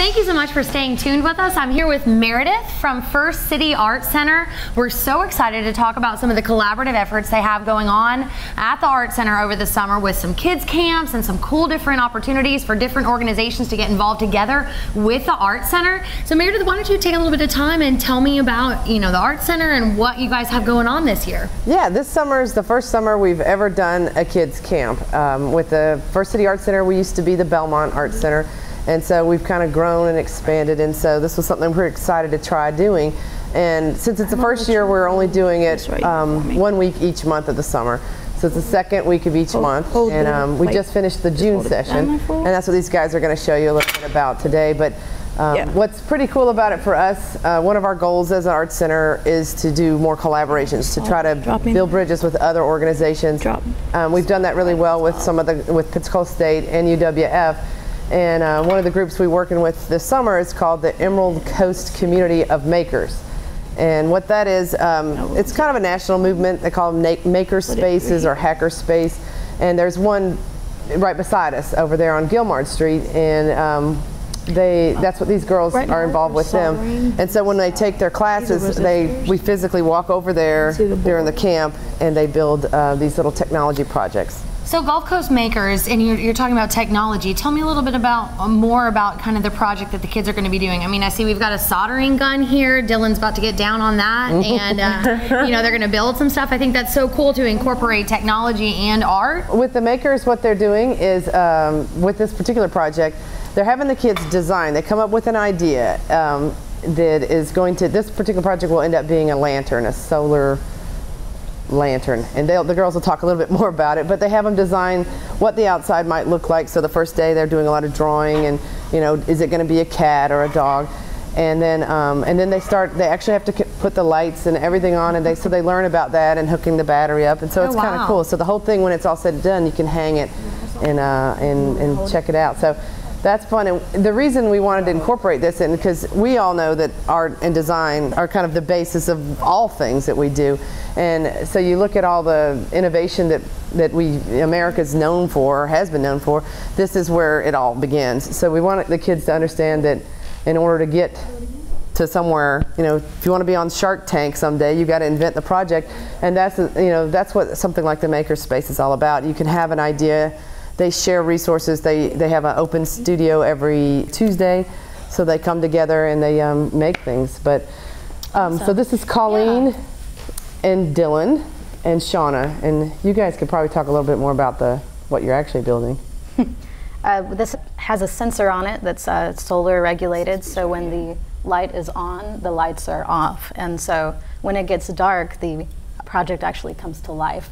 thank you so much for staying tuned with us. I'm here with Meredith from First City Art Center. We're so excited to talk about some of the collaborative efforts they have going on at the Art Center over the summer with some kids camps and some cool different opportunities for different organizations to get involved together with the Art Center. So Meredith, why don't you take a little bit of time and tell me about, you know, the Art Center and what you guys have going on this year. Yeah, this summer is the first summer we've ever done a kids camp. With the First City Art Center, we used to be the Belmont Art Center. And so we've kind of grown and expanded, and so this was something we're excited to try doing. And since it's the first year, we're only doing it 1 week each month of the summer. So it's the second week of each month, and we just finished the June session, and that's what these guys are going to show you a little bit about today. But what's pretty cool about it for us, one of our goals as an art center is to do more collaborations, to try to build bridges with other organizations. We've done that really well with some of with Pensacola State and UWF. And one of the groups we're working with this summer is called the Emerald Coast Community of Makers. And what that is, it's kind of a national movement. They call them maker spaces or hacker space. And there's one right beside us over there on Gilmard Street. And that's what these girls are involved with them. And so when they take their classes, we physically walk over there during the camp, and they build these little technology projects. So Gulf Coast Makers, and you're talking about technology. Tell me a little bit more about kind of the project that the kids are going to be doing. I mean, I see we've got a soldering gun here. Dylan's about to get down on that, and you know, they're going to build some stuff. I think that's so cool to incorporate technology and art. With the Makers, what they're doing is, with this particular project, they're having the kids design. They come up with an idea that is going to, this particular project will end up being a lantern, a solar lantern, and the girls will talk a little bit more about it, but they have them design what the outside might look like. So the first day they're doing a lot of drawing, and you know, is it going to be a cat or a dog, and then they actually have to put the lights and everything on, and so they learn about that and hooking the battery up, and so it's kind of cool. So the whole thing, when it's all said and done, you can hang it and check it out. So that's fun. And the reason we wanted to incorporate this in, because we all know that art and design are kind of the basis of all things that we do. And so you look at all the innovation that America's known for, or has been known for, this is where it all begins. So we want the kids to understand that in order to get to somewhere, you know, if you want to be on Shark Tank someday, you got to invent the project. And that's, you know, that's what something like the Makerspace is all about. You can have an idea. They share resources. They have an open studio every Tuesday, so they come together and they make things. But so this is Colleen and Dylan and Shauna, and you guys could probably talk a little bit more about what you're actually building. This has a sensor on it that's solar regulated, so when the light is on, the lights are off, and so when it gets dark, the project actually comes to life.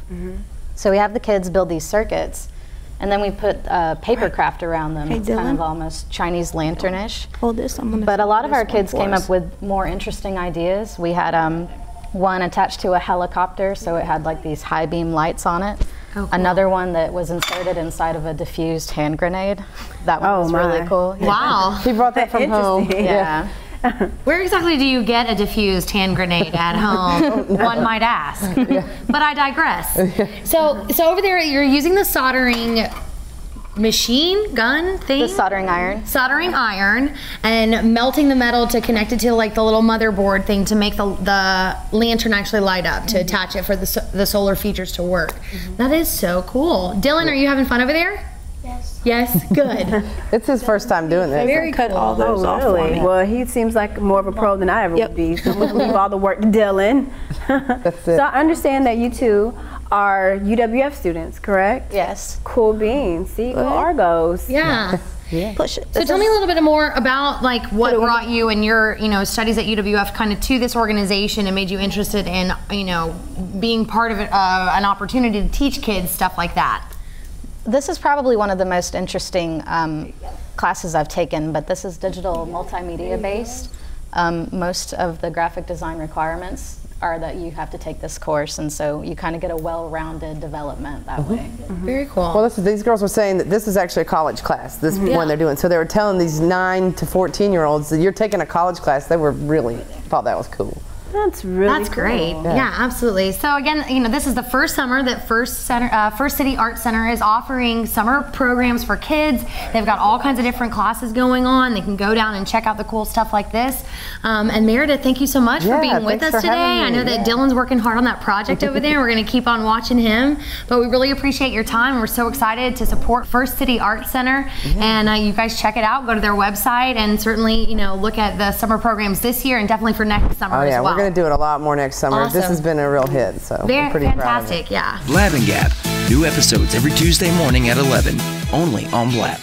So we have the kids build these circuits, and then we put paper craft around them. It's kind of almost Chinese lantern-ish. But a lot of our kids came up with more interesting ideas. We had one attached to a helicopter, so it had like these high beam lights on it. Cool. Another one that was inserted inside of a diffused hand grenade. That one was really cool. Wow. He brought that from home. Yeah. Where exactly do you get a diffused hand grenade at home? One might ask. But I digress. So over there you're using the soldering gun thing? The soldering iron. Soldering iron, and melting the metal to connect it to like the little motherboard thing to make the lantern actually light up, to attach it for the solar features to work. That is so cool. Dylan, are you having fun over there? Yes. Yes, good. It's his first time doing this. Very cut all those off for me. Well, he seems like more of a pro than I ever would be. So I'm going to leave all the work to Dylan. That's it. So I understand that you two are UWF students, correct? Yes. Cool beans. See, go Argos. Yeah. Push it. So tell me a little bit more about like what brought you and your studies at UWF kind of to this organization and made you interested in being part of an opportunity to teach kids stuff like that. This is probably one of the most interesting classes I've taken, but this is digital multimedia based. Most of the graphic design requirements are that you have to take this course, and so you kind of get a well-rounded development that way. Very cool. Well, these girls were saying that this is actually a college class, this one they're doing. So they were telling these 9 to 14-year-olds that you're taking a college class. They were really thought that was cool. That's really That's cool. great. Yeah, absolutely. So again, you know, this is the first summer that First City Art Center is offering summer programs for kids. They've got all kinds of different classes going on. They can go down and check out the cool stuff like this. And Meredith, thank you so much for being with us today. I know that Dylan's working hard on that project over there. We're going to keep on watching him, but we really appreciate your time. We're so excited to support First City Art Center, and you guys check it out. Go to their website and certainly, you know, look at the summer programs this year and definitely for next summer as well. We're going to do it a lot more next summer. Awesome. This has been a real hit, so we're pretty proud of it. Fantastic, yeah. Blab Gab, new episodes every Tuesday morning at 11, only on Blab.